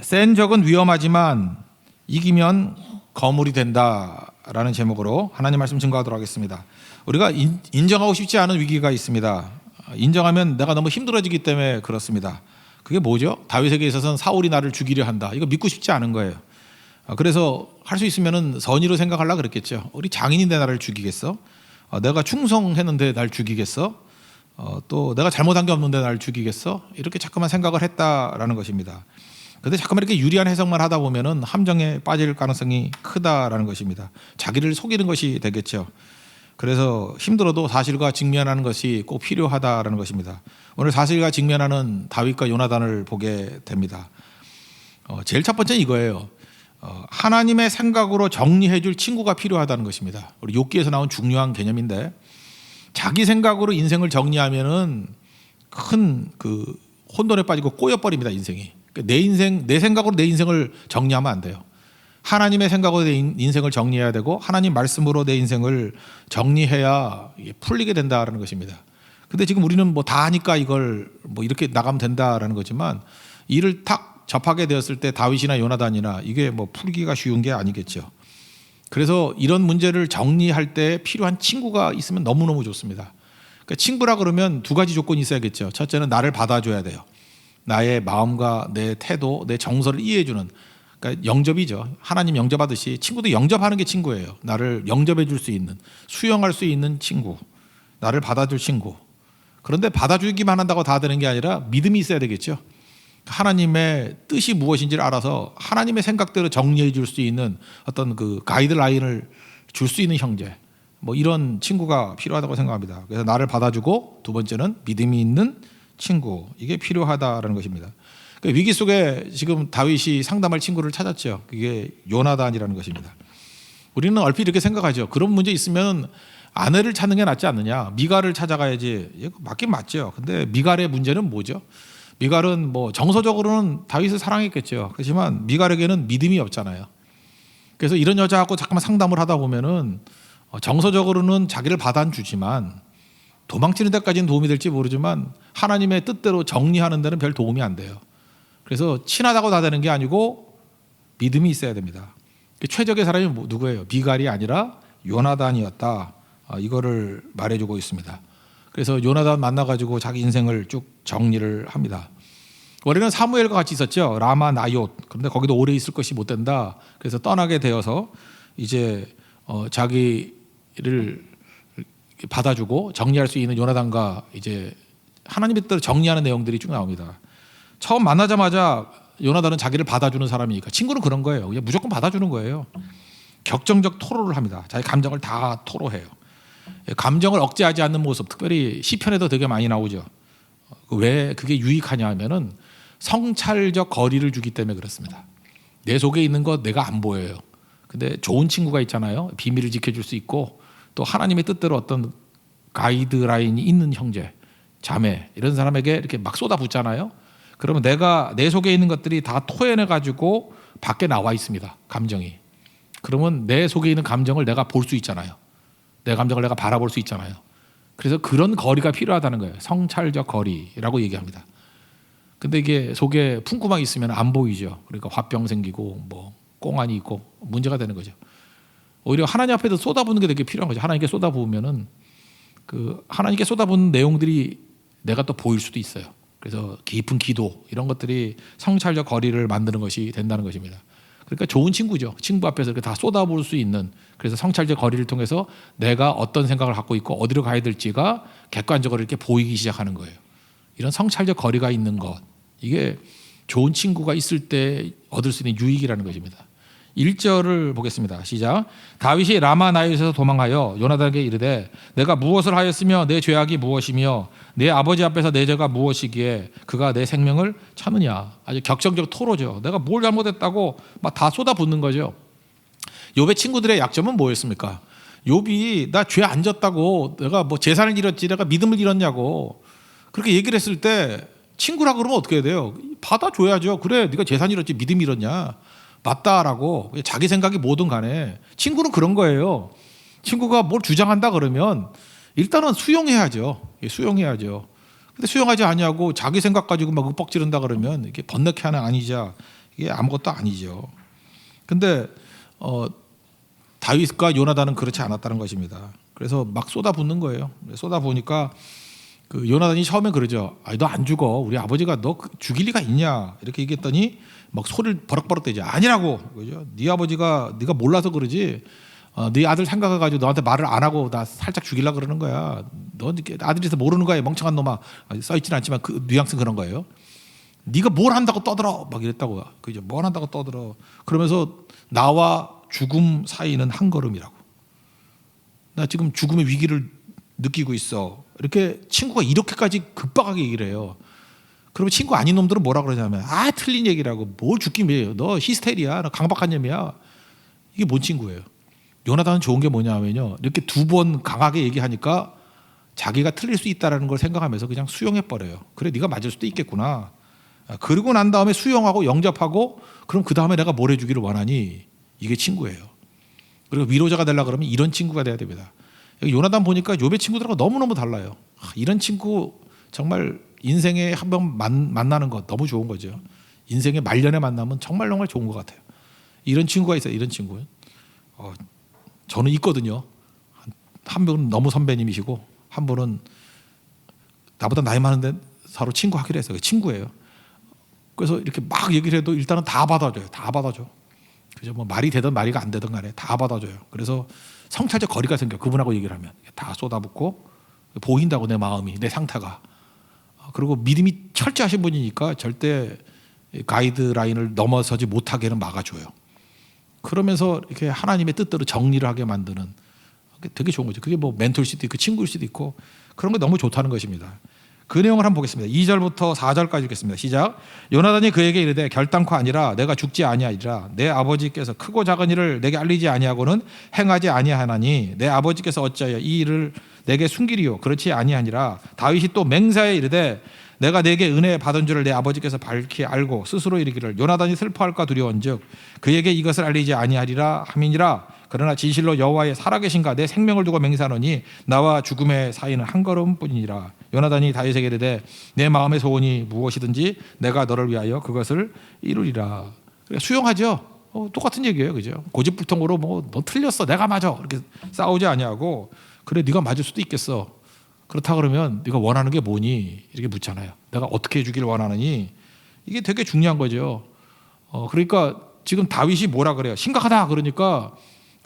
센 적은 위험하지만 이기면 거물이 된다라는 제목으로 하나님 말씀 증거하도록 하겠습니다. 우리가 인정하고 싶지 않은 위기가 있습니다. 인정하면 내가 너무 힘들어지기 때문에 그렇습니다. 그게 뭐죠? 다윗에게 있어서는 사울이 나를 죽이려 한다. 이거 믿고 싶지 않은 거예요. 그래서 할 수 있으면 선의로 생각하려고 그랬겠죠. 우리 장인인데 나를 죽이겠어? 내가 충성했는데 날 죽이겠어? 또 내가 잘못한 게 없는데 날 죽이겠어? 이렇게 자꾸만 생각을 했다라는 것입니다. 그런데 자꾸만 이렇게 유리한 해석만 하다 보면은 함정에 빠질 가능성이 크다라는 것입니다. 자기를 속이는 것이 되겠죠. 그래서 힘들어도 사실과 직면하는 것이 꼭 필요하다라는 것입니다. 오늘 사실과 직면하는 다윗과 요나단을 보게 됩니다. 제일 첫 번째는 이거예요. 하나님의 생각으로 정리해 줄 친구가 필요하다는 것입니다. 우리 욥기에서 나온 중요한 개념인데, 자기 생각으로 인생을 정리하면은 큰 혼돈에 빠지고 꼬여버립니다, 인생이. 내 생각으로 내 인생을 정리하면 안 돼요. 하나님의 생각으로 내 인생을 정리해야 되고, 하나님 말씀으로 내 인생을 정리해야 풀리게 된다라는 것입니다. 근데 지금 우리는 뭐 다 하니까 이걸 뭐 이렇게 나가면 된다라는 거지만, 이를 탁 접하게 되었을 때 다윗이나 요나단이나 이게 뭐 풀기가 쉬운 게 아니겠죠. 그래서 이런 문제를 정리할 때 필요한 친구가 있으면 너무너무 좋습니다. 그러니까 친구라 그러면 두 가지 조건이 있어야겠죠. 첫째는 나를 받아줘야 돼요. 나의 마음과 내 태도, 내 정서를 이해해주는, 그러니까 영접이죠. 하나님 영접하듯이 친구도 영접하는 게 친구예요. 나를 영접해 줄 수 있는, 수용할 수 있는 친구, 나를 받아줄 친구. 그런데 받아주기만 한다고 다 되는 게 아니라 믿음이 있어야 되겠죠. 하나님의 뜻이 무엇인지를 알아서 하나님의 생각대로 정리해 줄 수 있는 어떤 가이드라인을 줄 수 있는 형제, 뭐 이런 친구가 필요하다고 생각합니다. 그래서 나를 받아주고, 두 번째는 믿음이 있는 친구, 이게 필요하다라는 것입니다. 그러니까 위기 속에 지금 다윗이 상담할 친구를 찾았죠. 그게 요나단이라는 것입니다. 우리는 얼핏 이렇게 생각하죠. 그런 문제 있으면 아내를 찾는 게 낫지 않느냐, 미갈을 찾아가야지. 맞긴 맞죠. 근데 미갈의 문제는 뭐죠? 미갈은 뭐 정서적으로는 다윗을 사랑했겠죠. 그렇지만 미갈에게는 믿음이 없잖아요. 그래서 이런 여자하고 잠깐만 상담을 하다 보면은 정서적으로는 자기를 받아주지만, 도망치는 데까지는 도움이 될지 모르지만 하나님의 뜻대로 정리하는 데는 별 도움이 안 돼요. 그래서 친하다고 다 되는 게 아니고 믿음이 있어야 됩니다. 최적의 사람이 누구예요? 미갈이 아니라 요나단이었다. 이거를 말해주고 있습니다. 그래서 요나단 만나가지고 자기 인생을 쭉 정리를 합니다. 원래는 사무엘과 같이 있었죠. 라마 나옳. 그런데 거기도 오래 있을 것이 못 된다. 그래서 떠나게 되어서 이제 자기를 받아주고 정리할 수 있는 요나단과 이제 하나님의 뜻대로 정리하는 내용들이 쭉 나옵니다. 처음 만나자마자 요나단은 자기를 받아주는 사람이니까, 친구는 그런 거예요. 그냥 무조건 받아주는 거예요. 격정적 토로를 합니다. 자기 감정을 다 토로해요. 감정을 억제하지 않는 모습, 특별히 시편에도 되게 많이 나오죠. 왜 그게 유익하냐 하면은 성찰적 거리를 주기 때문에 그렇습니다. 내 속에 있는 거 내가 안 보여요. 근데 좋은 친구가 있잖아요. 비밀을 지켜줄 수 있고, 또 하나님의 뜻대로 어떤 가이드라인이 있는 형제, 자매, 이런 사람에게 이렇게 막 쏟아붓잖아요. 그러면 내가 내 속에 있는 것들이 다 토해내 가지고 밖에 나와 있습니다. 감정이. 그러면 내 속에 있는 감정을 내가 볼 수 있잖아요. 내 감정을 내가 바라볼 수 있잖아요. 그래서 그런 거리가 필요하다는 거예요. 성찰적 거리라고 얘기합니다. 근데 이게 속에 품구멍이 있으면 안 보이죠. 그러니까 화병 생기고 뭐 꽁안이 있고 문제가 되는 거죠. 오히려 하나님 앞에서 쏟아붓는 게 되게 필요한 거죠. 하나님께 쏟아부으면은 하나님께 쏟아붓는 내용들이 내가 또 보일 수도 있어요. 그래서 깊은 기도, 이런 것들이 성찰적 거리를 만드는 것이 된다는 것입니다. 그러니까 좋은 친구죠. 친구 앞에서 이렇게 다 쏟아부을 수 있는, 그래서 성찰적 거리를 통해서 내가 어떤 생각을 갖고 있고 어디로 가야 될지가 객관적으로 이렇게 보이기 시작하는 거예요. 이런 성찰적 거리가 있는 것, 이게 좋은 친구가 있을 때 얻을 수 있는 유익이라는 것입니다. 1절을 보겠습니다. 시작. 다윗이 라마 나옳에서 도망하여 요나단에게 이르되, 내가 무엇을 하였으며 내 죄악이 무엇이며 내 아버지 앞에서 내 죄가 무엇이기에 그가 내 생명을 찾느냐. 아주 격정적 토로죠. 내가 뭘 잘못했다고 막 다 쏟아붓는 거죠. 욥의 친구들의 약점은 뭐였습니까? 욥이 나 죄 안 졌다고, 내가 뭐 재산을 잃었지, 내가 믿음을 잃었냐고 그렇게 얘기를 했을 때, 친구라 그러면 어떻게 해야 돼요? 받아줘야죠. 그래, 네가 재산 잃었지 믿음 잃었냐, 맞다라고. 자기 생각이 뭐든 간에 친구는 그런 거예요. 친구가 뭘 주장한다 그러면 일단은 수용해야죠. 수용해야죠. 근데 수용하지 아니하고 자기 생각 가지고 막 윽박 지른다 그러면 이게 번뇌케 하나 아니자 이게 아무것도 아니죠. 근데 다윗과 요나단은 그렇지 않았다는 것입니다. 그래서 막 쏟아붓는 거예요. 쏟아부으니까 그 요나단이 처음에 그러죠. 아니, 너 안 죽어. 우리 아버지가 너 죽일 리가 있냐? 이렇게 얘기했더니 막 소리를 버럭버럭 대죠. 아니라고. 그죠? 네 아버지가 네가 몰라서 그러지. 네 아들 생각해가지고 너한테 말을 안 하고 나 살짝 죽이려고 그러는 거야. 너 아들이서 모르는 거야. 멍청한 놈아. 써있지는 않지만 그 뉘앙스는 그런 거예요. 네가 뭘 한다고 떠들어. 막 이랬다고요. 그죠? 뭘 한다고 떠들어. 그러면서 나와 죽음 사이는 한 걸음이라고. 나 지금 죽음의 위기를 느끼고 있어. 이렇게 친구가 이렇게까지 급박하게 얘기를 해요. 그러면 친구 아닌 놈들은 뭐라 그러냐면 틀린 얘기라고. 뭘 죽긴 왜요. 너 히스테리야. 너 강박한 놈이야. 이게 뭔 친구예요. 요나단은 좋은 게 뭐냐면요. 이렇게 두 번 강하게 얘기하니까 자기가 틀릴 수 있다는 걸 생각하면서 그냥 수용해버려요. 그래 네가 맞을 수도 있겠구나. 그러고 난 다음에 수용하고 영접하고 그럼 그 다음에 내가 뭘 해주기를 원하니. 이게 친구예요. 그리고 위로자가 되려고 그러면 이런 친구가 돼야 됩니다. 요나단 보니까 욥의 친구들하고 너무너무 달라요. 이런 친구 정말 인생에 한 번 만나는 것 너무 좋은 거죠. 인생의 말년에 만나면 정말 정말 좋은 것 같아요. 이런 친구가 있어요. 이런 친구. 저는 있거든요. 한 분은 너무 선배님이시고 한 분은 나보다 나이 많은데 서로 친구하기로 했어요. 친구예요. 그래서 이렇게 막 얘기를 해도 일단은 다 받아줘요. 다 받아줘. 그죠? 뭐 말이 되든 말이 안 되든 간에 다 받아줘요. 그래서 성찰적 거리가 생겨. 그분하고 얘기를 하면 다 쏟아붓고 보인다고 내 마음이, 내 상태가. 그리고 믿음이 철저하신 분이니까 절대 가이드라인을 넘어서지 못하게는 막아줘요. 그러면서 이렇게 하나님의 뜻대로 정리를 하게 만드는 되게 좋은 거죠. 그게 뭐 멘토일 수도 있고 친구일 수도 있고 그런 게 너무 좋다는 것입니다. 그 내용을 한번 보겠습니다. 2절부터 4절까지 읽겠습니다. 시작. 요나단이 그에게 이르되 결단코 아니라 내가 죽지 아니하리라. 내 아버지께서 크고 작은 일을 내게 알리지 아니하고는 행하지 아니하나니 내 아버지께서 어찌하여 이 일을 내게 숨기리요. 그렇지 아니하니라. 다윗이 또 맹세하여 이르되 내가 내게 은혜 받은 줄을 내 아버지께서 밝히 알고 스스로 이르기를 요나단이 슬퍼할까 두려운즉 그에게 이것을 알리지 아니하리라 함이니라. 그러나 진실로 여호와의 살아계신가 내 생명을 두고 맹세하노니 나와 죽음의 사이는 한 걸음뿐이니라. 요나단이 다윗에게 이르되 내 마음의 소원이 무엇이든지 내가 너를 위하여 그것을 이루리라. 수용하죠. 똑같은 얘기예요, 그죠? 고집불통으로 뭐 너 틀렸어, 내가 맞아 이렇게 싸우지 아니하고 그래 네가 맞을 수도 있겠어. 그렇다 그러면 네가 원하는 게 뭐니? 이렇게 묻잖아요. 내가 어떻게 해주기를 원하느니? 이게 되게 중요한 거죠. 그러니까 지금 다윗이 뭐라 그래요? 심각하다 그러니까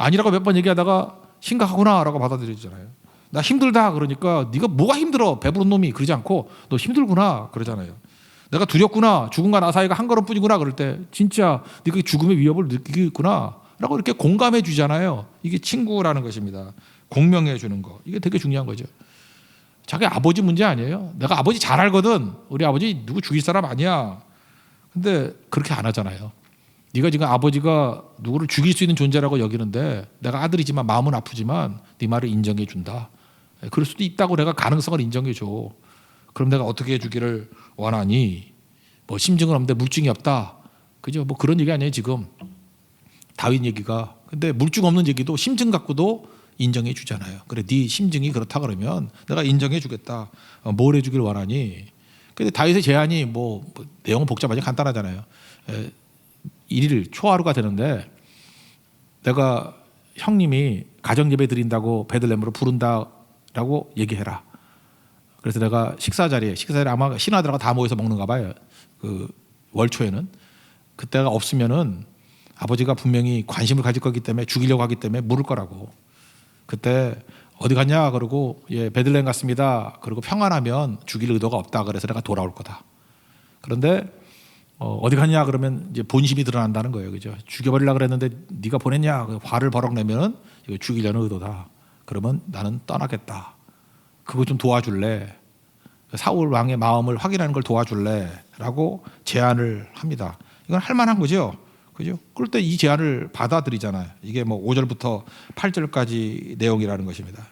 아니라고 몇 번 얘기하다가 심각하구나라고 받아들이잖아요. 나 힘들다 그러니까 네가 뭐가 힘들어? 배부른 놈이 그러지 않고 너 힘들구나 그러잖아요. 내가 두렵구나. 죽음과 나 사이가 한 걸음뿐이구나 그럴 때 진짜 네가 죽음의 위협을 느끼고 있구나 라고 이렇게 공감해 주잖아요. 이게 친구라는 것입니다. 공명해 주는 거. 이게 되게 중요한 거죠. 자기 아버지 문제 아니에요. 내가 아버지 잘 알거든. 우리 아버지 누구 죽일 사람 아니야. 근데 그렇게 안 하잖아요. 네가 지금 아버지가 누구를 죽일 수 있는 존재라고 여기는데 내가 아들이지만 마음은 아프지만 네 말을 인정해 준다. 그럴 수도 있다고 내가 가능성을 인정해 줘. 그럼 내가 어떻게 해주기를 원하니? 뭐 심증은 없는데 물증이 없다. 그죠? 뭐 그런 얘기 아니에요 지금. 다윗 얘기가. 근데 물증 없는 얘기도 심증 갖고도 인정해 주잖아요. 그래 네 심증이 그렇다 그러면 내가 인정해 주겠다. 뭘 해주길 원하니? 근데 다윗의 제안이 뭐 내용은 복잡하지 간단하잖아요. 1일 초하루가 되는데 내가 형님이 가정 예배 드린다고 베들레헴으로 부른다라고 얘기해라. 그래서 내가 식사자리에 아마 신하들하고 다 모여서 먹는가 봐요. 그 월초에는 그때가 없으면은 아버지가 분명히 관심을 가질 거기 때문에 죽이려고 하기 때문에 물을 거라고. 그때 어디 갔냐 그러고 베들레헴 갔습니다. 그리고 평안하면 죽일 의도가 없다. 그래서 내가 돌아올 거다. 그런데 어디 갔냐 그러면 이제 본심이 드러난다는 거예요, 그죠? 죽여버리려 그랬는데 네가 보냈냐? 화를 버럭 내면은 이거 죽이려는 의도다. 그러면 나는 떠나겠다. 그거 좀 도와줄래? 사울 왕의 마음을 확인하는 걸 도와줄래?라고 제안을 합니다. 이건 할 만한 거죠, 그죠? 그럴 때 이 제안을 받아들이잖아요. 이게 뭐 5절부터 8절까지 내용이라는 것입니다.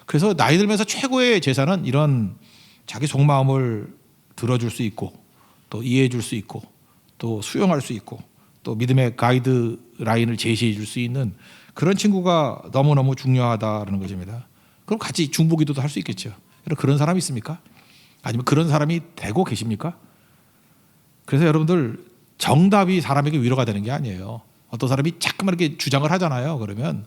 그래서 나이 들면서 최고의 제사는 이런 자기 속마음을 들어줄 수 있고. 또 이해해 줄 수 있고 또 수용할 수 있고 또 믿음의 가이드라인을 제시해 줄 수 있는 그런 친구가 너무너무 중요하다는 것입니다. 그럼 같이 중보기도도 할 수 있겠죠. 그런 사람이 있습니까? 아니면 그런 사람이 되고 계십니까? 그래서 여러분들 정답이 사람에게 위로가 되는 게 아니에요. 어떤 사람이 자꾸만 이렇게 주장을 하잖아요. 그러면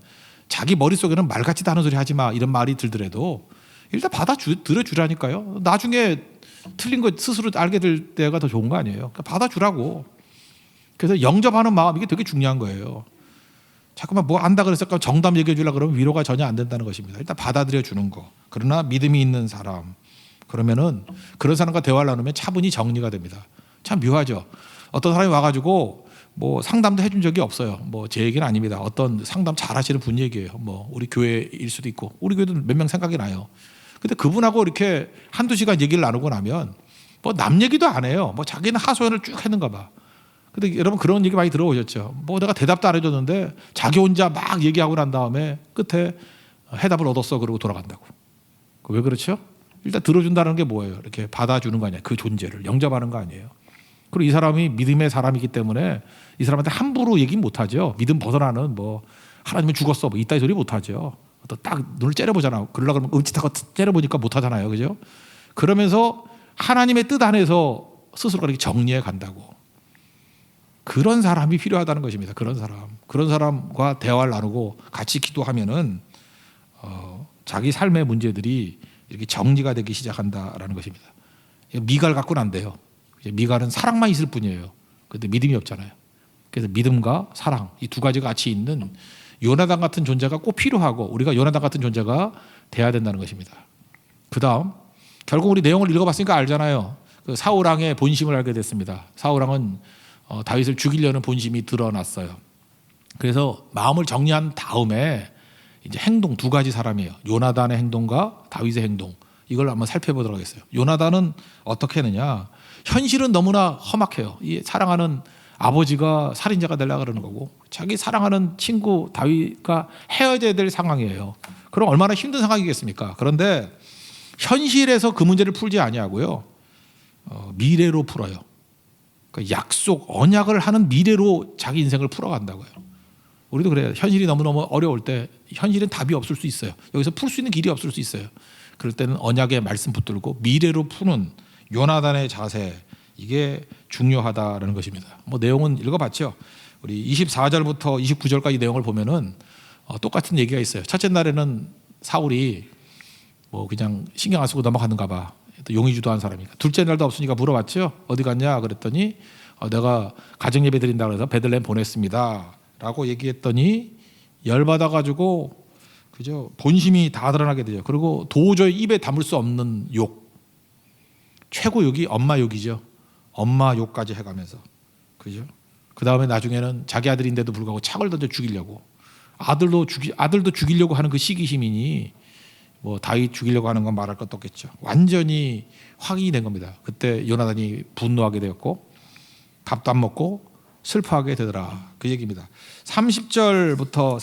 자기 머릿속에는 말 같지도 않은 소리 하지 마 이런 말이 들더라도 일단 들어주라니까요. 나중에 틀린 거 스스로 알게 될 때가 더 좋은 거 아니에요. 그러니까 받아주라고. 그래서 영접하는 마음 이게 되게 중요한 거예요. 자꾸만 뭐 안다 그래서 정답 얘기해 주려고 그러면 위로가 전혀 안 된다는 것입니다. 일단 받아들여 주는 거. 그러나 믿음이 있는 사람 그러면은 그런 사람과 대화를 나누면 차분히 정리가 됩니다. 참 묘하죠. 어떤 사람이 와가지고 뭐 상담도 해준 적이 없어요. 뭐 제 얘기는 아닙니다. 어떤 상담 잘하시는 분 얘기예요. 뭐 우리 교회일 수도 있고 우리 교회도 몇 명 생각이 나요. 근데 그분하고 이렇게 한두 시간 얘기를 나누고 나면 뭐 남 얘기도 안 해요. 뭐 자기는 하소연을 쭉 했는가 봐. 근데 여러분 그런 얘기 많이 들어오셨죠. 뭐 내가 대답도 안 해줬는데 자기 혼자 막 얘기하고 난 다음에 끝에 해답을 얻었어 그러고 돌아간다고. 왜 그렇죠? 일단 들어준다는 게 뭐예요? 이렇게 받아주는 거 아니에요. 그 존재를 영접하는 거 아니에요. 그리고 이 사람이 믿음의 사람이기 때문에 이 사람한테 함부로 얘기 못하죠. 믿음 벗어나는 뭐 하나님은 죽었어 뭐 이따위 소리 못하죠. 또 딱 눈을 째려보잖아. 그러려고 그러면 음치다가 째려보니까 못하잖아요. 그죠? 그러면서 하나님의 뜻 안에서 스스로 그렇게 정리해 간다고. 그런 사람이 필요하다는 것입니다. 그런 사람과 대화를 나누고 같이 기도하면은 자기 삶의 문제들이 이렇게 정리가 되기 시작한다라는 것입니다. 미갈 갖고는 안 돼요. 미갈은 사랑만 있을 뿐이에요. 그런데 믿음이 없잖아요. 그래서 믿음과 사랑 이 두 가지가 같이 있는 요나단 같은 존재가 꼭 필요하고 우리가 요나단 같은 존재가 돼야 된다는 것입니다. 그다음 결국 우리 내용을 읽어봤으니까 알잖아요. 그 사울왕의 본심을 알게 됐습니다. 사울왕은 다윗을 죽이려는 본심이 드러났어요. 그래서 마음을 정리한 다음에 이제 행동 두 가지 사람이에요. 요나단의 행동과 다윗의 행동. 이걸 한번 살펴보도록 하겠어요. 요나단은 어떻게 했느냐? 현실은 너무나 험악해요. 이 사랑하는 아버지가 살인자가 되려고 그러는 거고 자기 사랑하는 친구 다윗과 헤어져야 될 상황이에요. 그럼 얼마나 힘든 상황이겠습니까? 그런데 현실에서 그 문제를 풀지 아니하고요. 미래로 풀어요. 그러니까 약속, 언약을 하는 미래로 자기 인생을 풀어간다고요. 우리도 그래요. 현실이 너무너무 어려울 때 현실은 답이 없을 수 있어요. 여기서 풀 수 있는 길이 없을 수 있어요. 그럴 때는 언약의 말씀 붙들고 미래로 푸는 요나단의 자세 이게 중요하다라는 것입니다. 뭐 내용은 읽어봤죠. 우리 24절부터 29절까지 내용을 보면은 똑같은 얘기가 있어요. 첫째 날에는 사울이 뭐 그냥 신경 안 쓰고 넘어갔는가 봐. 또 용의주도한 사람이니까. 둘째 날도 없으니까 물어봤죠. 어디 갔냐 그랬더니 내가 가정 예배 드린다 그래서 베들레헴 보냈습니다. 라고 얘기했더니 열받아가지고 그죠 본심이 다 드러나게 되죠. 그리고 도저히 입에 담을 수 없는 욕. 최고 욕이 엄마 욕이죠. 엄마 욕까지 해가면서 그죠. 그 다음에 나중에는 자기 아들인데도 불구하고 창을 던져 죽이려고 아들도 죽이려고 하는 그 시기심이니 뭐 다윗 죽이려고 하는 건 말할 것도 없겠죠. 완전히 확인이 된 겁니다. 그때 요나단이 분노하게 되었고 밥도 안 먹고 슬퍼하게 되더라. 그 얘기입니다. 30절부터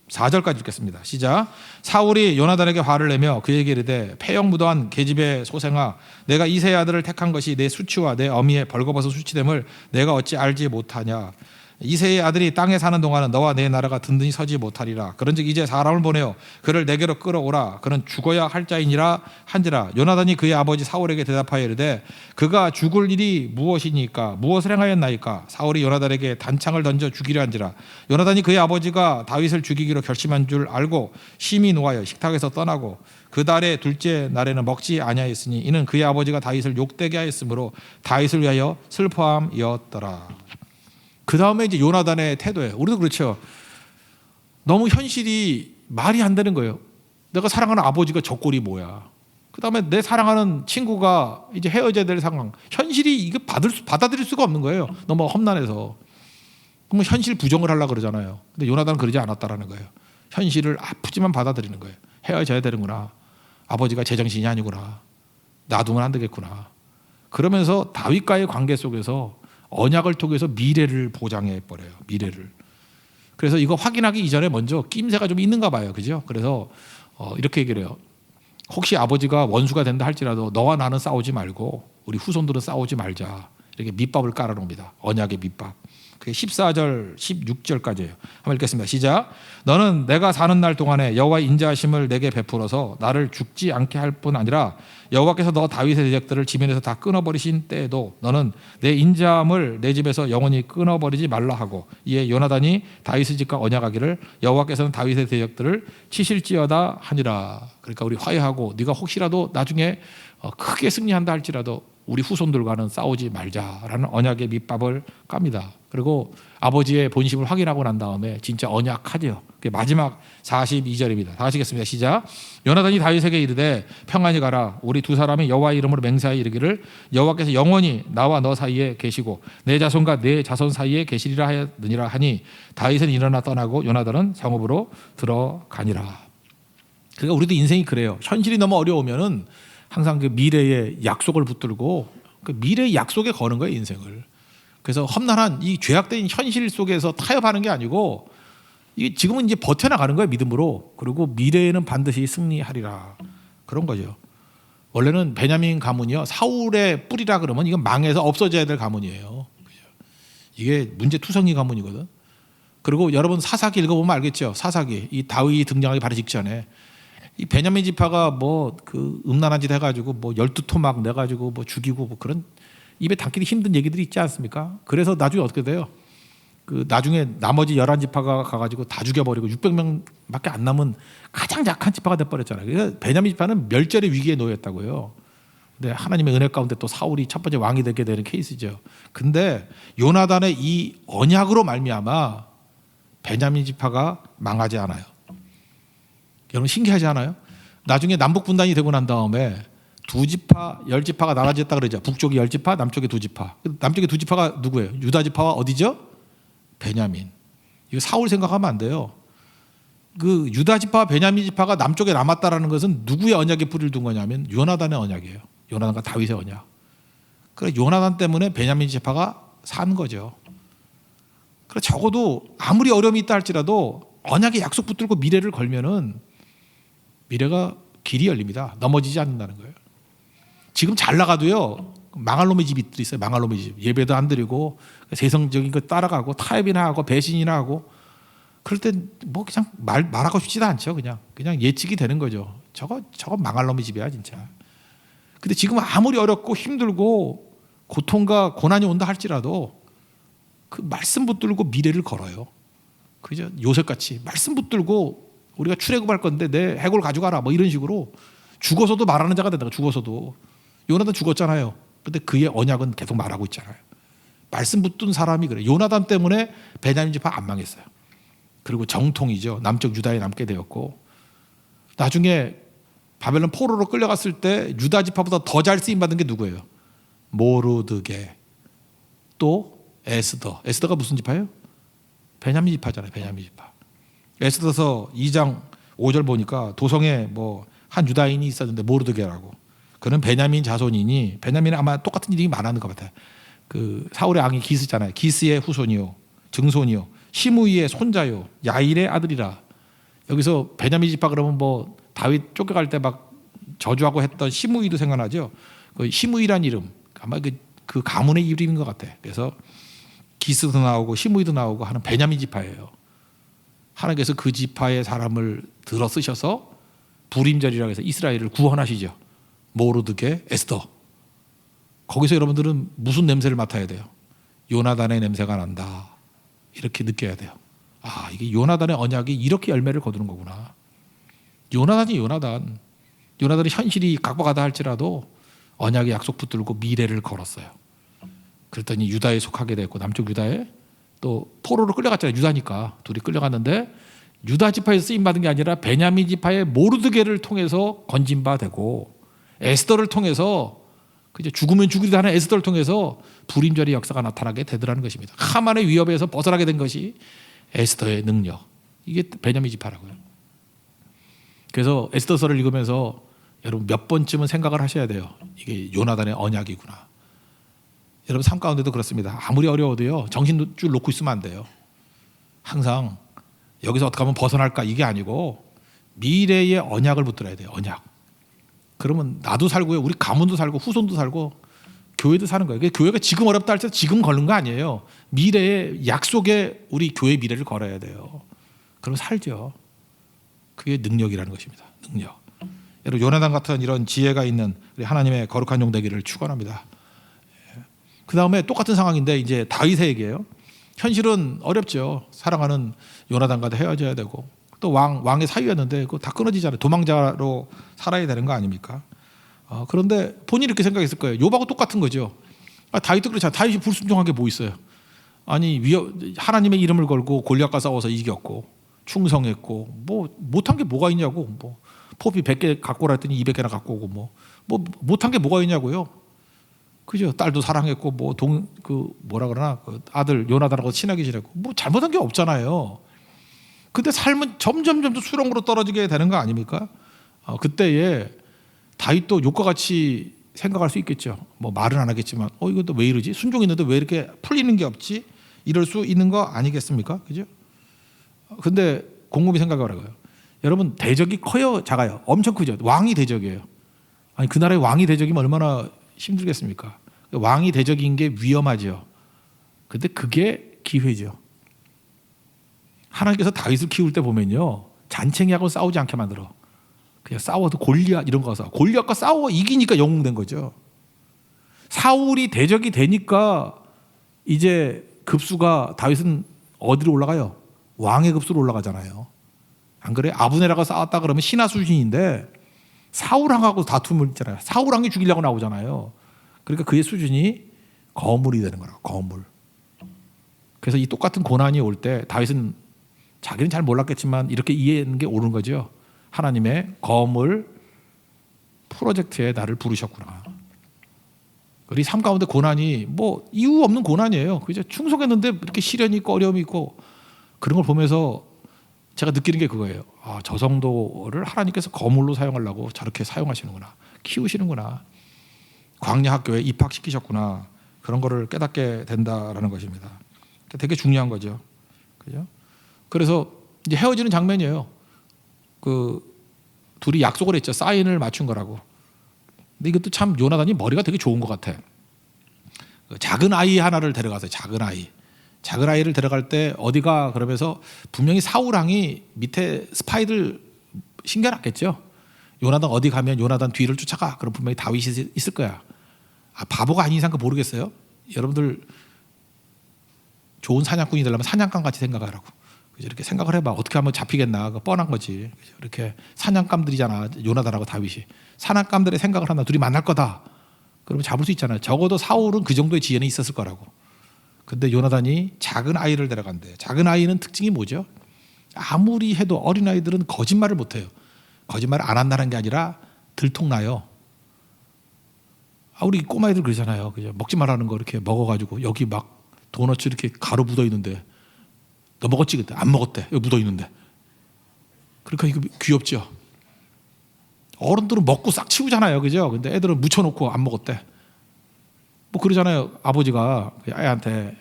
34절까지 읽겠습니다. 시작. 사울이 요나단에게 화를 내며 그에게 이르되 폐역무도한 계집의 소생아 내가 이새의 아들을 택한 것이 내 수치와 내 어미의 벌거벗은 수치됨을 내가 어찌 알지 못하냐. 이새의 아들이 땅에 사는 동안은 너와 내 나라가 든든히 서지 못하리라. 그런즉 이제 사람을 보내어 그를 내게로 끌어오라. 그는 죽어야 할 자이니라 한지라. 요나단이 그의 아버지 사울에게 대답하여 이르되 그가 죽을 일이 무엇이니까 무엇을 행하였나이까. 사울이 요나단에게 단창을 던져 죽이려 한지라. 요나단이 그의 아버지가 다윗을 죽이기로 결심한 줄 알고 심히 노하여 식탁에서 떠나고 그 달의 둘째 날에는 먹지 아니하였으니 이는 그의 아버지가 다윗을 욕되게 하였으므로 다윗을 위하여 슬퍼함이었더라. 그 다음에 이제 요나단의 태도예요. 우리도 그렇죠. 너무 현실이 말이 안 되는 거예요. 내가 사랑하는 아버지가 저 꼴이 뭐야. 그 다음에 내 사랑하는 친구가 이제 헤어져야 될 상황. 현실이 이거 받아들일 수가 없는 거예요. 너무 험난해서. 그러면 현실 부정을 하려고 그러잖아요. 근데 요나단은 그러지 않았다라는 거예요. 현실을 아프지만 받아들이는 거예요. 헤어져야 되는구나. 아버지가 제정신이 아니구나. 놔두면 안 되겠구나. 그러면서 다윗과의 관계 속에서 언약을 통해서 미래를 보장해 버려요. 미래를. 그래서 이거 확인하기 이전에 먼저 낌새가 좀 있는가 봐요. 그죠? 그래서 이렇게 얘기를 해요. 혹시 아버지가 원수가 된다 할지라도 너와 나는 싸우지 말고 우리 후손들은 싸우지 말자. 이렇게 밑밥을 깔아놓습니다. 언약의 밑밥. 그게 14절, 16절까지예요. 한번 읽겠습니다. 시작. 너는 내가 사는 날 동안에 여호와의 인자하심을 내게 베풀어서 나를 죽지 않게 할 뿐 아니라 여호와께서 너 다윗의 대적들을 지면에서 다 끊어버리신 때에도 너는 내 인자함을 내 집에서 영원히 끊어버리지 말라 하고 이에 요나단이 다윗의 집과 언약하기를 여호와께서는 다윗의 대적들을 치실지어다 하니라. 그러니까 우리 화해하고 네가 혹시라도 나중에 크게 승리한다 할지라도 우리 후손들과는 싸우지 말자라는 언약의 밑밥을 깝니다. 그리고 아버지의 본심을 확인하고 난 다음에 진짜 언약하죠. 마지막 42절입니다. 다 하시겠습니다. 시작. 요나단이 다윗에게 이르되 평안히 가라. 우리 두 사람이 여호와의 이름으로 맹세하여 이르기를 여호와께서 영원히 나와 너 사이에 계시고 내 자손과 내 자손 사이에 계시리라 하느니라 하니 다윗은 일어나 떠나고 요나단은 성읍으로 들어가니라. 그러니까 우리도 인생이 그래요. 현실이 너무 어려우면은 항상 그 미래의 약속을 붙들고 그 미래의 약속에 거는 거예요, 인생을. 그래서 험난한 이 죄악된 현실 속에서 타협하는 게 아니고 이게 지금은 이제 버텨나가는 거예요, 믿음으로. 그리고 미래에는 반드시 승리하리라. 그런 거죠. 원래는 베냐민 가문이요, 사울의 뿌리라 그러면 이건 망해서 없어져야 될 가문이에요. 이게 문제투성이 가문이거든. 그리고 여러분 사사기 읽어보면 알겠죠. 사사기 이 다윗이 등장하기 바로 직전에 이 베냐민 지파가 뭐 그 음란한 짓 해가지고 뭐 12토막 내가지고 뭐 죽이고 뭐 그런 입에 담기기 힘든 얘기들이 있지 않습니까? 그래서 나중에 어떻게 돼요? 그 나중에 나머지 11지파가 가가지고 다 죽여버리고 600명밖에 안 남은 가장 약한 지파가 돼버렸잖아요. 그래서 베냐민 지파는 멸절의 위기에 놓였다고요. 근데 하나님의 은혜 가운데 또 사울이 첫 번째 왕이 되게 되는 케이스죠. 근데 요나단의 이 언약으로 말미암아 베냐민 지파가 망하지 않아요. 여러분 신기하지 않아요? 나중에 남북 분단이 되고 난 다음에 두 지파, 10지파가 나눠졌다 그러죠. 북쪽이 10지파, 남쪽이 2지파. 남쪽의 2지파가 누구예요? 유다 지파와 어디죠? 베냐민. 이거 사울 생각하면 안 돼요. 그 유다 지파와 베냐민 지파가 남쪽에 남았다라는 것은 누구의 언약에 뿌리를 둔 거냐면 요나단의 언약이에요. 요나단과 다윗의 언약. 그래 요나단 때문에 베냐민 지파가 산 거죠. 그래 적어도 아무리 어려움이 있다 할지라도 언약의 약속 붙들고 미래를 걸면은 미래가 길이 열립니다. 넘어지지 않는다는 거예요. 지금 잘 나가도요 망할 놈의 집이 있어요. 망할 놈의 집. 예배도 안 드리고 세상적인 거 따라가고 타협이나 하고 배신이나 하고 그럴 땐 뭐 그냥 말하고 싶지도 않죠. 그냥 예측이 되는 거죠. 저거 망할 놈의 집이야 진짜. 근데 지금 아무리 어렵고 힘들고 고통과 고난이 온다 할지라도 그 말씀 붙들고 미래를 걸어요. 그죠? 요셉같이 말씀 붙들고 우리가 출애굽할 건데 내 해골 가져가라 뭐 이런 식으로 죽어서도 말하는 자가 된다. 죽어서도 요나단 죽었잖아요. 근데 그의 언약은 계속 말하고 있잖아요. 말씀 붙든 사람이 그래. 요나단 때문에 베냐민 지파 안 망했어요. 그리고 정통이죠. 남쪽 유다에 남게 되었고 나중에 바벨론 포로로 끌려갔을 때 유다 지파보다 더 잘 쓰임 받은 게 누구예요? 모르드게 또 에스더. 에스더가 무슨 지파예요? 베냐민 지파잖아요. 베냐민 지파. 에스더서 2장 5절 보니까 도성에 뭐 한 유다인이 있었는데 모르드게라고. 그는 베냐민 자손이니 베냐민은 아마 똑같은 일이 많았는 것 같아요. 그 사울의 왕이 기스잖아요. 기스의 후손이요, 증손이요, 시므이의 손자요, 야일의 아들이라. 여기서 베냐민 지파 그러면 뭐 다윗 쫓겨갈 때 막 저주하고 했던 시므이도 생각나죠. 그 시므이란 이름 아마 그 가문의 이름인 것 같아. 그래서 기스도 나오고 시므이도 나오고 하는 베냐민 지파예요. 하나님께서 그 지파의 사람을 들어 쓰셔서 불임절이라고 해서 이스라엘을 구원하시죠. 모르드게 에스더. 거기서 여러분들은 무슨 냄새를 맡아야 돼요? 요나단의 냄새가 난다. 이렇게 느껴야 돼요. 아, 이게 요나단의 언약이 이렇게 열매를 거두는 거구나. 요나단이 요나단이 현실이 각박하다 할지라도 언약의 약속 붙들고 미래를 걸었어요. 그랬더니 유다에 속하게 됐고 남쪽 유다에 또 포로로 끌려갔잖아요. 유다니까 둘이 끌려갔는데 유다 지파에서 쓰임 받은 게 아니라 베냐민 지파의 모르드게를 통해서 건진 바 되고 에스더를 통해서 그저 죽으면 죽으리다 하는 에스더를 통해서 불임절의 역사가 나타나게 되더라는 것입니다. 하만의 위협에서 벗어나게 된 것이 에스더의 능력. 이게 베냐민 지파라고요. 그래서 에스더서를 읽으면서 여러분 몇 번쯤은 생각을 하셔야 돼요. 이게 요나단의 언약이구나. 여러분 삶 가운데도 그렇습니다. 아무리 어려워도요 정신줄 놓고 있으면 안 돼요. 항상 여기서 어떻게 하면 벗어날까 이게 아니고 미래의 언약을 붙들어야 돼요. 언약. 그러면 나도 살고요. 우리 가문도 살고 후손도 살고 교회도 사는 거예요. 교회가 지금 어렵다 할 때 지금 걸는 거 아니에요. 미래의 약속에 우리 교회 미래를 걸어야 돼요. 그럼 살죠. 그게 능력이라는 것입니다. 능력. 여러분 요나단 같은 이런 지혜가 있는 우리 하나님의 거룩한 종 되기를 축원합니다. 그 다음에 똑같은 상황인데 이제 다윗의 얘기예요. 현실은 어렵죠. 사랑하는 요나단과도 헤어져야 되고 또 왕의 사위였는데 그거 다 끊어지잖아요. 도망자로 살아야 되는 거 아닙니까? 그런데 본인이 이렇게 생각했을 거예요. 욥하고 똑같은 거죠. 다윗도 그렇잖아요. 다윗이 불순종한 게 뭐 있어요? 아니 하나님의 이름을 걸고 골리앗과 싸워서 이겼고 충성했고 뭐 못한 게 뭐가 있냐고. 뭐 포비 100개 갖고 오라 했더니 200개나 갖고 오고 뭐 못한 게 뭐가 있냐고요. 그죠? 딸도 사랑했고 뭐라 그러나 그 아들 요나단하고 친하게 지냈고 뭐 잘못한 게 없잖아요. 근데 삶은 점점 수렁으로 떨어지게 되는 거 아닙니까? 그때에 다윗도 욥과 같이 생각할 수 있겠죠. 뭐 말은 안 하겠지만 이것도 왜 이러지? 순종했는데 왜 이렇게 풀리는 게 없지? 이럴 수 있는 거 아니겠습니까? 그죠? 근데 곰곰이 생각해보라고요. 여러분 대적이 커요, 작아요? 엄청 크죠. 왕이 대적이에요. 아니 그 나라의 왕이 대적이면 얼마나 힘들겠습니까? 왕이 대적인 게 위험하죠. 근데 그게 기회죠. 하나님께서 다윗을 키울 때 보면요, 잔챙이하고 싸우지 않게 만들어. 그냥 싸워도 골리앗 이런 거 가서 골리앗과 싸워 이기니까 영웅된 거죠. 사울이 대적이 되니까 이제 급수가 다윗은 어디로 올라가요? 왕의 급수로 올라가잖아요. 안 그래? 아브넬하고 싸웠다 그러면 신하 수준인데 사울왕하고 다툼을 있잖아요. 사울왕이 죽이려고 나오잖아요. 그러니까 그의 수준이 거물이 되는 거라고. 거물. 그래서 이 똑같은 고난이 올 때 다윗은 자기는 잘 몰랐겠지만 이렇게 이해하는 게 옳은 거죠. 하나님의 거물 프로젝트에 나를 부르셨구나. 우리 삶 가운데 고난이 뭐 이유 없는 고난이에요. 그죠? 충성했는데 이렇게 시련이 있고 어려움이 있고 그런 걸 보면서 제가 느끼는 게 그거예요. 저 정도를 하나님께서 거물로 사용하려고 저렇게 사용하시는구나. 키우시는구나. 광야 학교에 입학시키셨구나. 그런 거를 깨닫게 된다라는 것입니다. 되게 중요한 거죠. 그죠? 그래서 이제 헤어지는 장면이에요. 둘이 약속을 했죠. 사인을 맞춘 거라고. 근데 이것도 참 요나단이 머리가 되게 좋은 것 같아. 작은 아이 하나를 데려가서 작은 아이를 데려갈 때 어디가 그러면서 분명히 사울왕이 밑에 스파이들 신겨놨겠죠. 요나단 어디 가면 요나단 뒤를 쫓아가. 그럼 분명히 다윗이 있을 거야. 바보가 아닌 이상 그 모르겠어요. 여러분들 좋은 사냥꾼이 되려면 사냥감 같이 생각하라고. 이렇게 생각을 해봐. 어떻게 하면 잡히겠나. 그거 뻔한 거지. 이렇게 사냥감들이잖아. 요나단하고 다윗이. 사냥감들의 생각을 하나 둘이 만날 거다. 그러면 잡을 수 있잖아요. 적어도 사울은 그 정도의 지혜는 있었을 거라고. 근데 요나단이 작은 아이를 데려간대. 작은 아이는 특징이 뭐죠? 아무리 해도 어린아이들은 거짓말을 못해요. 거짓말을 안 한다는 게 아니라 들통나요. 우리 꼬마애들 그러잖아요. 그죠? 먹지 말라는 거 이렇게 먹어가지고 여기 막 도넛 이렇게 가루 묻어 있는데 너 먹었지 그때? 안 먹었대. 여기 묻어 있는데. 그러니까 이거 귀엽죠. 어른들은 먹고 싹 치우잖아요. 그죠? 근데 애들은 묻혀놓고 안 먹었대. 뭐 그러잖아요. 아버지가 애한테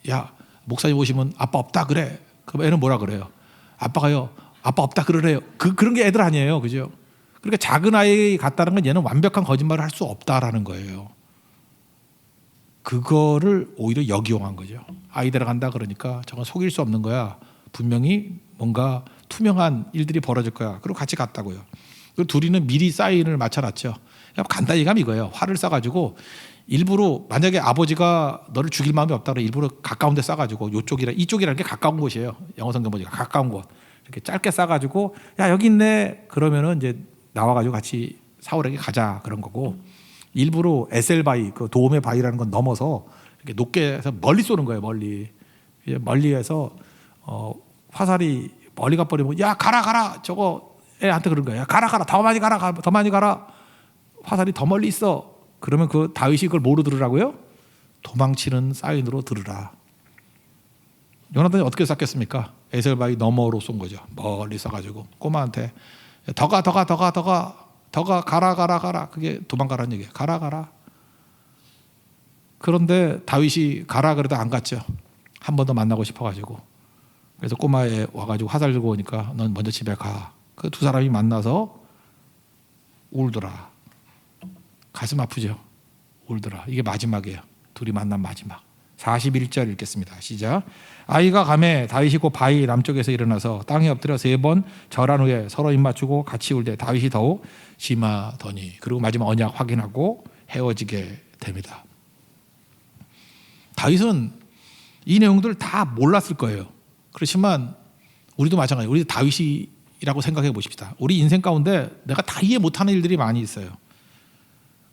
야 목사님 오시면 아빠 없다 그래. 그럼 애는 뭐라 그래요? 아빠가요. 아빠 없다 그러래요. 그런 게 애들 아니에요. 그죠? 그러니까 작은 아이 같다는 건 얘는 완벽한 거짓말을 할 수 없다라는 거예요. 그거를 오히려 역이용한 거죠. 아이 데려간다 그러니까 저건 속일 수 없는 거야. 분명히 뭔가 투명한 일들이 벌어질 거야. 그리고 같이 갔다고요. 그리고 둘이는 미리 사인을 맞춰놨죠. 간단히 가면 이거예요. 화를 쏴가지고 일부러 만약에 아버지가 너를 죽일 마음이 없다 그러면 일부러 가까운 데 쏴가지고 이쪽이라는 게 가까운 곳이에요. 영어 성경 보니까 가까운 곳. 이렇게 짧게 쏴가지고 야 여기 있네. 그러면은 이제 나와가지고 같이 사울에게 가자 그런 거고 일부러 에셀바위 그 도움의 바위라는 건 넘어서 이렇게 높게 해서 멀리 쏘는 거예요. 멀리에서 화살이 멀리 가버리면 야 가라 저거 애한테 그런 거야. 야 가라 더 많이 가라 화살이 더 멀리 있어. 그러면 그 다윗이 그걸 뭐로 들으라고요? 도망치는 사인으로 들으라. 요나단이 어떻게 쐈겠습니까? 에셀바위 너머로 쏜 거죠. 멀리 쏴가지고 꼬마한테 더 가 가라. 그게 도망가라는 얘기예요. 가라. 그런데 다윗이 가라 그래도 안 갔죠. 한 번 더 만나고 싶어가지고. 그래서 꼬마에 와가지고 화살 들고 오니까 넌 먼저 집에 가. 그 두 사람이 만나서 울더라. 가슴 아프죠. 울더라. 이게 마지막이에요. 둘이 만난 마지막. 41절 읽겠습니다. 시작. 아이가 가매 다윗이 곧 바위 남쪽에서 일어나서 땅에 엎드려 3번 절한 후에 서로 입맞추고 같이 울 때 다윗이 더욱 심하더니. 그리고 마지막 언약 확인하고 헤어지게 됩니다. 다윗은 이 내용들을 다 몰랐을 거예요. 그렇지만 우리도 마찬가지예요. 우리 다윗이라고 생각해 보십시다. 우리 인생 가운데 내가 다 이해 못하는 일들이 많이 있어요.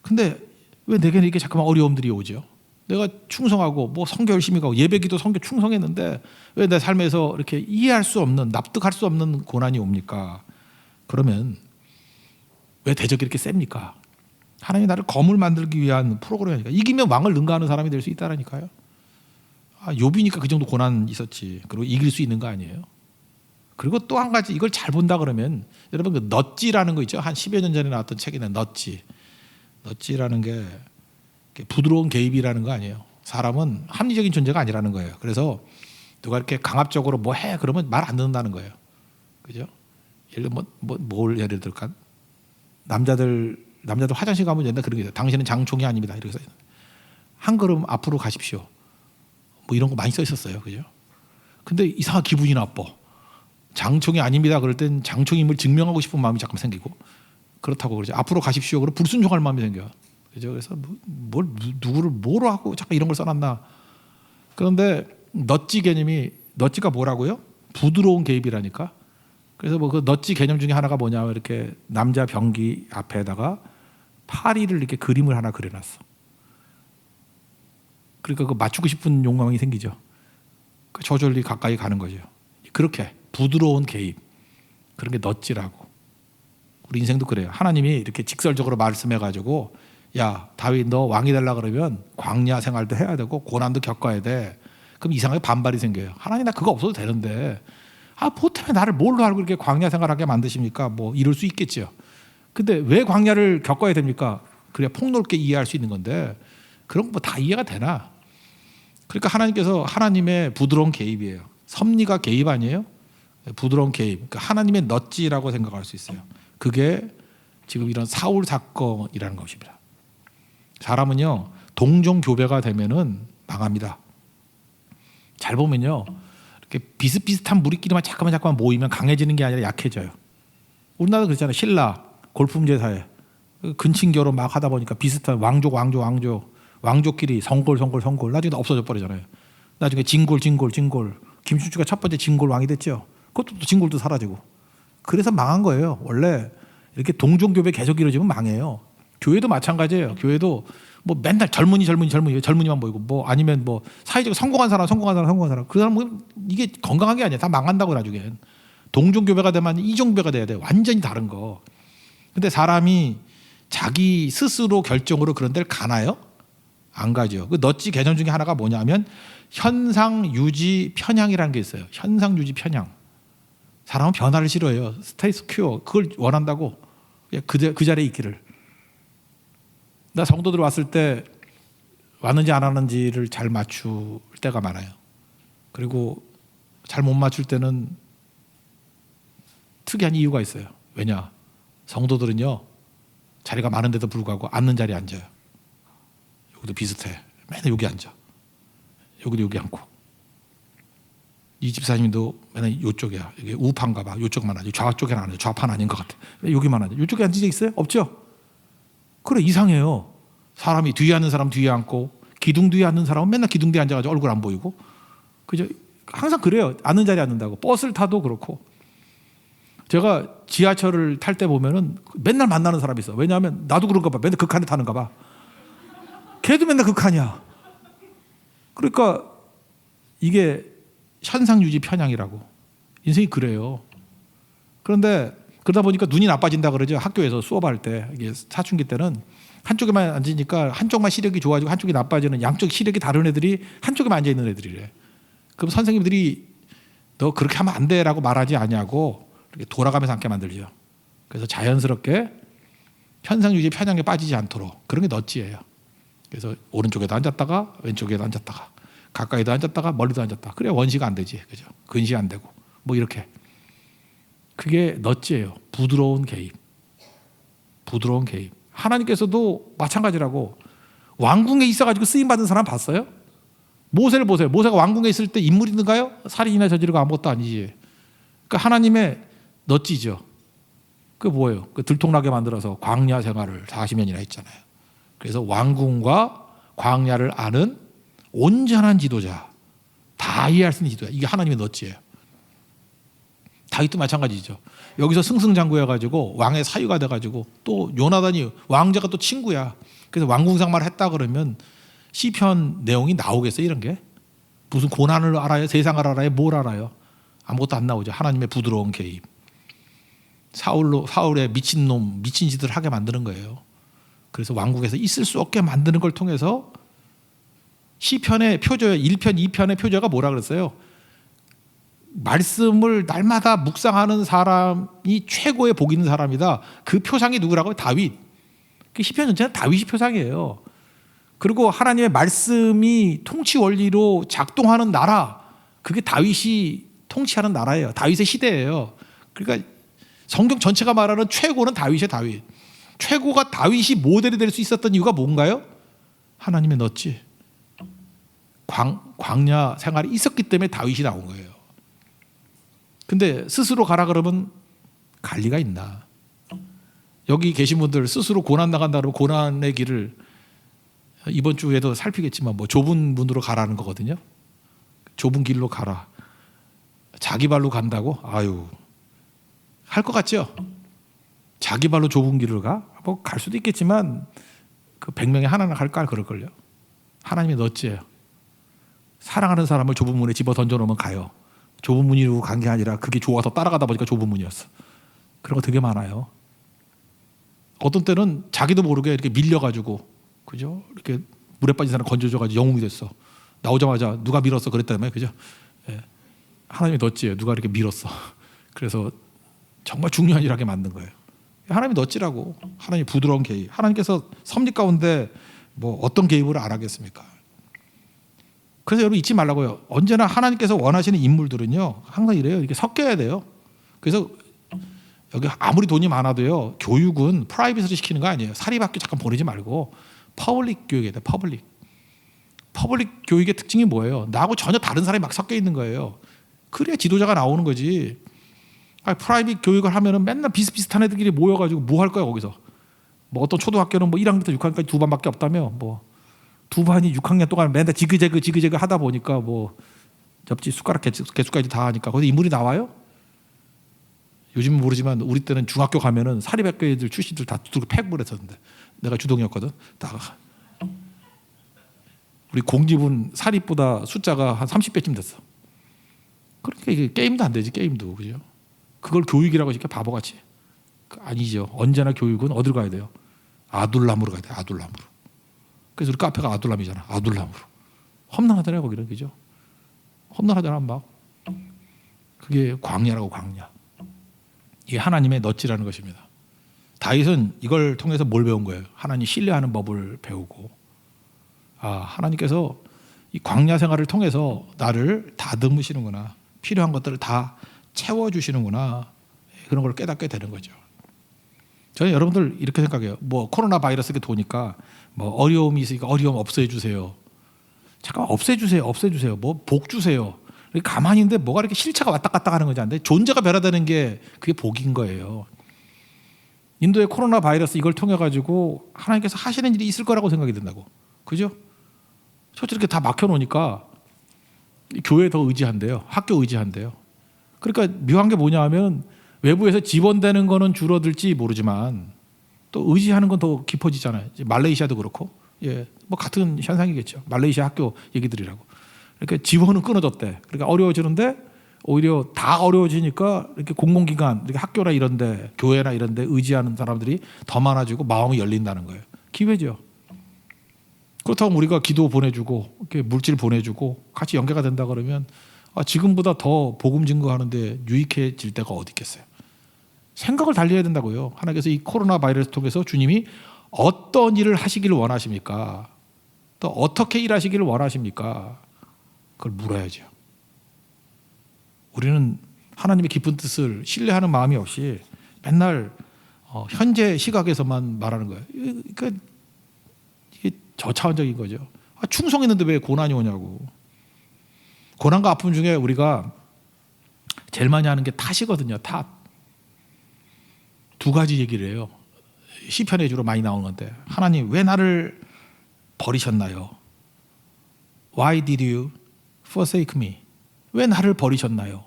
근데 왜 내게는 이렇게 자꾸만 어려움들이 오죠? 내가 충성하고 뭐 선교 열심히 가고 예배기도 선교 충성했는데 왜 내 삶에서 이렇게 이해할 수 없는, 납득할 수 없는 고난이 옵니까? 그러면 왜 대적이 이렇게 셉니까? 하나님이 나를 검을 만들기 위한 프로그램이니까. 이기면 왕을 능가하는 사람이 될 수 있다라니까요. 욥이니까 그 정도 고난 있었지. 그리고 이길 수 있는 거 아니에요? 그리고 또 한 가지, 이걸 잘 본다 그러면 여러분 그 넛지라는 거 있죠? 한 10여 년 전에 나왔던 책이네. 넛지라는 게 부드러운 개입이라는 거 아니에요. 사람은 합리적인 존재가 아니라는 거예요. 그래서 누가 이렇게 강압적으로 뭐 해 그러면 말 안 듣는다는 거예요. 그죠? 예를 들어 뭘 예를 들까? 남자들 화장실 가면 옛날 그런 게 있어요. 당신은 장총이 아닙니다. 이렇게 써 있어요. 한 걸음 앞으로 가십시오. 뭐 이런 거 많이 써 있었어요. 그죠? 근데 이상하게 기분이 나빠. 장총이 아닙니다. 그럴 땐 장총임을 증명하고 싶은 마음이 잠깐 생기고, 그렇다고 그러죠. 앞으로 가십시오. 그럼 불순종할 마음이 생겨요. 그죠? 그래서 누구를 뭐로 하고 잠깐 이런 걸 써놨나. 그런데 넛지 개념이, 넛지가 뭐라고요? 부드러운 개입이라니까. 그래서 뭐 그 넛지 개념 중에 하나가 뭐냐면 이렇게 남자 병기 앞에다가 파리를 이렇게 그림을 하나 그려놨어. 그러니까 그 맞추고 싶은 욕망이 생기죠. 저절리 가까이 가는 거죠. 그렇게 부드러운 개입, 그런 게 넛지라고. 우리 인생도 그래요. 하나님이 이렇게 직설적으로 말씀해가지고, 야 다윗 너 왕이 되려 그러면 광야 생활도 해야 되고 고난도 겪어야 돼. 그럼 이상하게 반발이 생겨요. 하나님 나 그거 없어도 되는데 뭐 때문에 나를 뭘로 알고 이렇게 광야 생활하게 만드십니까? 뭐 이럴 수 있겠죠. 근데 왜 광야를 겪어야 됩니까? 그래야 폭넓게 이해할 수 있는 건데 그런 거 뭐 다 이해가 되나? 그러니까 하나님께서 하나님의 부드러운 개입이에요. 섭리가 개입 아니에요? 부드러운 개입. 그러니까 하나님의 넛지라고 생각할 수 있어요. 그게 지금 이런 사울 사건이라는 것입니다. 사람은요 동종 교배가 되면은 망합니다. 잘 보면요 이렇게 비슷비슷한 무리끼리만 잠깐만 모이면 강해지는 게 아니라 약해져요. 우리나라도 그렇잖아요. 신라 골품제 사회 근친 결혼 막 하다 보니까 비슷한 왕족끼리 성골 나중에 없어져 버리잖아요. 나중에 진골 김춘추가 첫 번째 진골 왕이 됐죠. 그것도 진골도 사라지고. 그래서 망한 거예요. 원래 이렇게 동종교배 계속 이루어지면 망해요. 교회도 마찬가지예요. 교회도 뭐 맨날 젊은이만 모이고 뭐 아니면 뭐 사회적으로 성공한 사람 그 사람은 이게 건강한 게 아니야. 다 망한다고 나중엔. 동종교배가 되면 이종교배가 돼야 돼. 완전히 다른 거. 근데 사람이 자기 스스로 결정으로 그런 데를 가나요? 안 가죠. 그 넛지 개념 중에 하나가 뭐냐면 현상 유지 편향이라는 게 있어요. 현상 유지 편향. 사람은 변화를 싫어해요. 스테이스 큐어 그걸 원한다고. 그 자리에 있기를. 나 성도들 왔을 때 왔는지 안 왔는지를 잘 맞출 때가 많아요. 그리고 잘 못 맞출 때는 특이한 이유가 있어요. 왜냐? 성도들은요 자리가 많은데도 불구하고 앉는 자리에 앉아요. 여기도 비슷해. 맨날 여기 앉아. 여기도 여기 앉고. 이 집사님도 맨날 이쪽이야. 이게 우파인가 봐. 이쪽만 앉아. 좌쪽에는 안 앉아. 좌파는 아닌 것 같아. 여기만 앉아. 이쪽에 앉은 적 있어요? 없죠? 그래 이상해요. 사람이 뒤에 앉는 사람 뒤에 앉고 기둥 뒤에 앉는 사람은 맨날 기둥 뒤에 앉아가지고 얼굴 안 보이고. 그죠? 항상 그래요. 앉는 자리에 앉는다고. 버스를 타도 그렇고. 제가 지하철을 탈 때 보면은 맨날 만나는 사람이 있어. 왜냐하면 나도 그런가 봐. 맨날 극한에 타는가 봐. 걔도 맨날 극한이야. 그러니까 이게 현상유지 편향이라고. 인생이 그래요. 그런데 그러다 보니까 눈이 나빠진다 그러죠. 학교에서 수업할 때 이게 사춘기 때는 한쪽에만 앉으니까 한쪽만 시력이 좋아지고 한쪽이 나빠지는 양쪽 시력이 다른 애들이 한쪽에만 앉아 있는 애들이래. 그럼 선생님들이 너 그렇게 하면 안 돼라고 말하지 않냐고 이렇게 돌아가면서 앉게 만들죠. 그래서 자연스럽게 현상유지 편향에 빠지지 않도록 그런 게 넛지예요. 그래서 오른쪽에도 앉았다가 왼쪽에도 앉았다가 가까이도 앉았다가 멀리도 앉았다. 그래 원시가 안 되지, 그죠? 근시 안 되고 뭐 이렇게. 그게 넛지예요. 부드러운 개입. 하나님께서도 마찬가지라고. 왕궁에 있어가지고 쓰임 받은 사람 봤어요? 모세를 보세요. 모세가 왕궁에 있을 때 인물이든가요? 살인이나 저지르고 아무것도 아니지. 그 하나님의 넛지죠. 그 뭐예요? 그 들통나게 만들어서 광야 생활을 40년이나 했잖아요. 그래서 왕궁과 광야를 아는 온전한 지도자, 다 이해할 수 있는 지도자. 이게 하나님의 넛지예요. 다윗도 마찬가지죠. 여기서 승승장구해가지고 왕의 사유가 돼가지고 또 요나단이 왕자가 또 친구야. 그래서 왕궁 생활을 했다 그러면 시편 내용이 나오겠어요? 이런 게 무슨 고난을 알아요? 세상을 알아요? 뭘 알아요? 아무것도 안 나오죠. 하나님의 부드러운 개입. 사울의 미친놈, 미친 짓을 하게 만드는 거예요. 그래서 왕국에서 있을 수 없게 만드는 걸 통해서 시편의 표저 1편, 2편의 표저가 뭐라 그랬어요? 말씀을 날마다 묵상하는 사람이 최고의 복 있는 사람이다. 그 표상이 누구라고요? 다윗. 그 시편 전체는 다윗이 표상이에요. 그리고 하나님의 말씀이 통치 원리로 작동하는 나라, 그게 다윗이 통치하는 나라예요. 다윗의 시대예요. 그러니까 성경 전체가 말하는 최고는 다윗이에요. 다윗. 최고가 다윗이 모델이 될 수 있었던 이유가 뭔가요? 하나님의 넛지. 광야 생활이 있었기 때문에 다윗이 나온 거예요. 근데 스스로 가라 그러면 갈 리가 있나? 여기 계신 분들 스스로 고난 나간다 그러면 고난의 길을 이번 주에도 살피겠지만 뭐 좁은 문으로 가라는 거거든요. 좁은 길로 가라. 자기 발로 간다고? 아유, 할 것 같죠? 자기 발로 좁은 길을 가? 뭐 갈 수도 있겠지만 그 100명에 하나는 갈까 그럴걸요. 하나님의 넛지예요. 사랑하는 사람을 좁은 문에 집어 던져놓으면 가요. 좁은 문으로 간 게 아니라 그게 좋아서 따라가다 보니까 좁은 문이었어. 그런 거 되게 많아요. 어떤 때는 자기도 모르게 이렇게 밀려가지고, 그죠? 이렇게 물에 빠진 사람 건져줘가지고 영웅이 됐어. 나오자마자 누가 밀었어 그랬다며, 그죠? 예. 하나님의 넛지예요. 누가 이렇게 밀었어. 그래서 정말 중요한 일하게 만든 거예요. 하나님의 넛지라고. 하나님의 부드러운 개입. 하나님께서 섭리 가운데 뭐 어떤 개입을 안 하겠습니까? 그래서 여러분 잊지 말라고요. 언제나 하나님께서 원하시는 인물들은요, 항상 이래요. 이렇게 섞여야 돼요. 그래서 여기 아무리 돈이 많아도요, 교육은 프라이빗으로 시키는 거 아니에요. 사립학교 잠깐 보내지 말고 퍼블릭 교육이에요. 퍼블릭 교육의 특징이 뭐예요? 나하고 전혀 다른 사람이 막 섞여 있는 거예요. 그래야 지도자가 나오는 거지. 프라이빗 교육을 하면은 맨날 비슷비슷한 애들끼리 모여가지고 뭐 할 거야 거기서? 뭐 어떤 초등학교는 뭐 1학년부터 6학년까지 두 반밖에 없다며, 뭐 두 반이 6학년 동안 맨날 지그재그 하다 보니까 뭐 옆집 숟가락 개수까지 다 하니까 거기서 인물이 나와요? 요즘은 모르지만 우리 때는 중학교 가면은 사립학교 애들 출신들 다 두들겨 패고 했었는데, 내가 주동이었거든. 다 우리 공집은 사립보다 숫자가 한 30배쯤 됐어. 그러니까 이게 게임도 안 되지, 게임도. 그죠? 그걸 교육이라고 하니까 바보같이. 아니죠. 언제나 교육은 어디로 가야 돼요? 아둘람으로 가야 돼요. 아둘람으로. 그래서 우리 카페가 아둘람이잖아. 아둘람으로. 험난하잖아요, 거기는. 그죠? 험난하잖아, 막. 그게 광야라고, 광야. 이게 하나님의 넛지라는 것입니다. 다윗은 이걸 통해서 뭘 배운 거예요? 하나님 신뢰하는 법을 배우고, 하나님께서 이 광야 생활을 통해서 나를 다듬으시는구나. 필요한 것들을 다 채워주시는구나. 그런 걸 깨닫게 되는 거죠. 저는 여러분들 이렇게 생각해요. 뭐 코로나 바이러스가 도니까 뭐 어려움이 있으니까 어려움 없애 주세요. 잠깐 없애주세요. 뭐 복 주세요. 가만히 있는데 뭐가 이렇게 실체가 왔다 갔다 하는 거지 않는데, 존재가 변화되는 게 그게 복인 거예요. 인도의 코로나 바이러스 이걸 통해 가지고 하나님께서 하시는 일이 있을 거라고 생각이 든다고. 그죠? 저렇게 이렇게 다 막혀 놓으니까 교회 더 의지한대요. 학교 의지한대요. 그러니까 묘한 게 뭐냐 하면, 외부에서 지원되는 거는 줄어들지 모르지만 또 의지하는 건 더 깊어지잖아요. 말레이시아도 그렇고, 예, 뭐 같은 현상이겠죠. 말레이시아 학교 얘기들이라고. 그러니까 지원은 끊어졌대. 그러니까 어려워지는데 오히려 다 어려워지니까 이렇게 공공기관, 이렇게 학교나 이런데, 교회나 이런데 의지하는 사람들이 더 많아지고 마음이 열린다는 거예요. 기회죠. 그렇다고 우리가 기도 보내주고 이렇게 물질 보내주고 같이 연계가 된다 그러면 지금보다 더 복음 증거하는데 유익해질 때가 어디 있겠어요. 생각을 달려야 된다고요. 하나님께서 이 코로나 바이러스 통해서 주님이 어떤 일을 하시기를 원하십니까? 또 어떻게 일하시기를 원하십니까? 그걸 물어야죠. 우리는 하나님의 깊은 뜻을 신뢰하는 마음이 없이 맨날 현재 시각에서만 말하는 거예요. 그러니까 이게 저차원적인 거죠. 충성했는데 왜 고난이 오냐고. 고난과 아픔 중에 우리가 제일 많이 하는 게 탓이거든요. 탓. 두 가지 얘기를 해요. 시편에 주로 많이 나오는 건데, 하나님 왜 나를 버리셨나요? Why did you forsake me? 왜 나를 버리셨나요?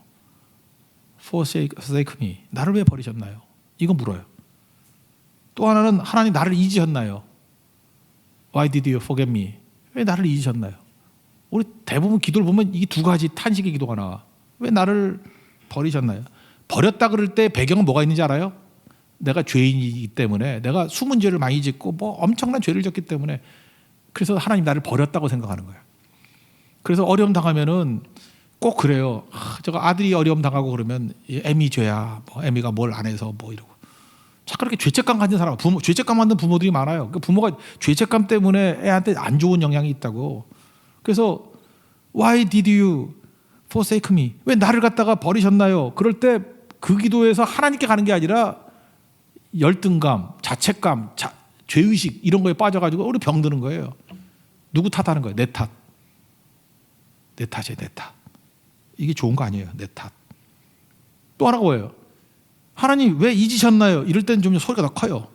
forsake me. 나를 왜 버리셨나요? 이거 물어요. 또 하나는 하나님 나를 잊으셨나요? Why did you forget me? 왜 나를 잊으셨나요? 우리 대부분 기도를 보면 이 두 가지 탄식의 기도가 나와. 왜 나를 버리셨나요? 버렸다 그럴 때 배경은 뭐가 있는지 알아요? 내가 죄인이기 때문에, 내가 숨은 죄를 많이 짓고 뭐 엄청난 죄를 졌기 때문에, 그래서 하나님 나를 버렸다고 생각하는 거예요. 그래서 어려움 당하면은 꼭 그래요. 저거 아들이 어려움 당하고 그러면 애미 죄야. 뭐 애미가 뭘 안 해서 뭐 이러고. 자, 그렇게 죄책감 가진 사람, 죄책감 갖는 부모들이 많아요. 그 부모가 죄책감 때문에 애한테 안 좋은 영향이 있다고. 그래서 Why did you forsake me? 왜 나를 갖다가 버리셨나요? 그럴 때 그 기도에서 하나님께 가는 게 아니라 열등감, 자책감, 죄의식 이런 거에 빠져가지고 우리 병드는 거예요. 누구 탓하는 거예요? 내 탓. 내 탓이에요, 내 탓. 이게 좋은 거 아니에요, 내 탓. 또 하나가 뭐예요? 하나님 왜 잊으셨나요? 이럴 때는 좀 소리가 더 커요.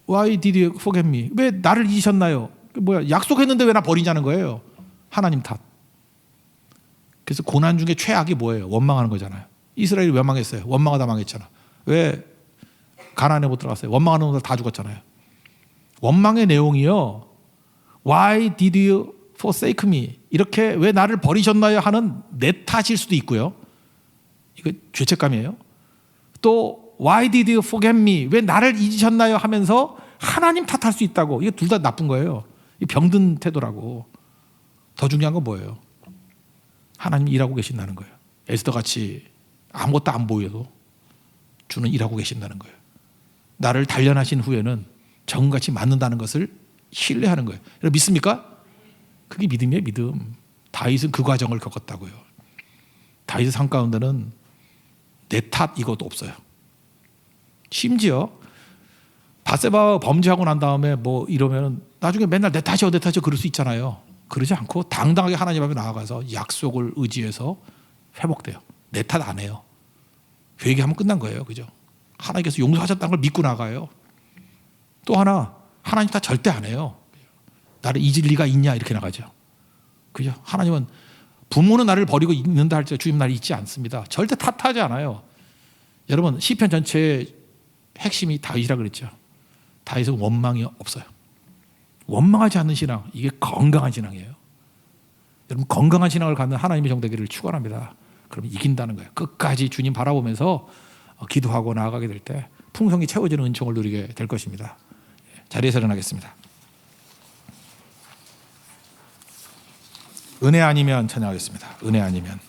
Why did you forget me? 왜 나를 잊으셨나요? 뭐야, 약속했는데 왜 나 버리냐는 거예요. 하나님 탓. 그래서 고난 중에 최악이 뭐예요? 원망하는 거잖아요. 이스라엘이 왜 망했어요? 원망하다 망했잖아. 왜 가나안에 못 들어갔어요? 원망하는 놈들 다 죽었잖아요. 원망의 내용이요, Why did you forsake me? 이렇게 왜 나를 버리셨나요? 하는 내 탓일 수도 있고요. 이거 죄책감이에요. 또 Why did you forget me? 왜 나를 잊으셨나요? 하면서 하나님 탓할 수 있다고. 이게 둘 다 나쁜 거예요. 이 병든 태도라고. 더 중요한 건 뭐예요? 하나님 일하고 계신다는 거예요. 에스더 같이 아무것도 안 보여도 주는 일하고 계신다는 거예요. 나를 단련하신 후에는 정같이 맞는다는 것을 신뢰하는 거예요. 여러분 믿습니까? 그게 믿음이에요, 믿음. 다윗은 그 과정을 겪었다고요. 다윗의 삶 가운데는 내 탓 이것도 없어요. 심지어 바세바와 범죄하고 난 다음에 뭐 이러면 나중에 맨날 내 탓이요 내 탓이요 그럴 수 있잖아요. 그러지 않고 당당하게 하나님 앞에 나아가서 약속을 의지해서 회복돼요. 내 탓 안 해요. 회개하면 끝난 거예요. 그죠? 하나님께서 용서하셨다는 걸 믿고 나가요. 또 하나, 하나님 탓 절대 안 해요. 나를 잊을 리가 있냐 이렇게 나가죠. 그죠? 하나님은 부모는 나를 버리고 있는다 할지 주님 나를 잊지 않습니다. 절대 탓하지 않아요. 여러분 시편 전체의 핵심이 다윗이라 그랬죠. 다윗은 원망이 없어요. 원망하지 않는 신앙, 이게 건강한 신앙이에요. 여러분 건강한 신앙을 갖는 하나님의 정되기를 축원합니다. 그럼 이긴다는 거예요. 끝까지 주님 바라보면서 기도하고 나아가게 될 때 풍성히 채워지는 은총을 누리게 될 것입니다. 자리에서 일어나겠습니다. 은혜 아니면 찬양하겠습니다. 은혜 아니면.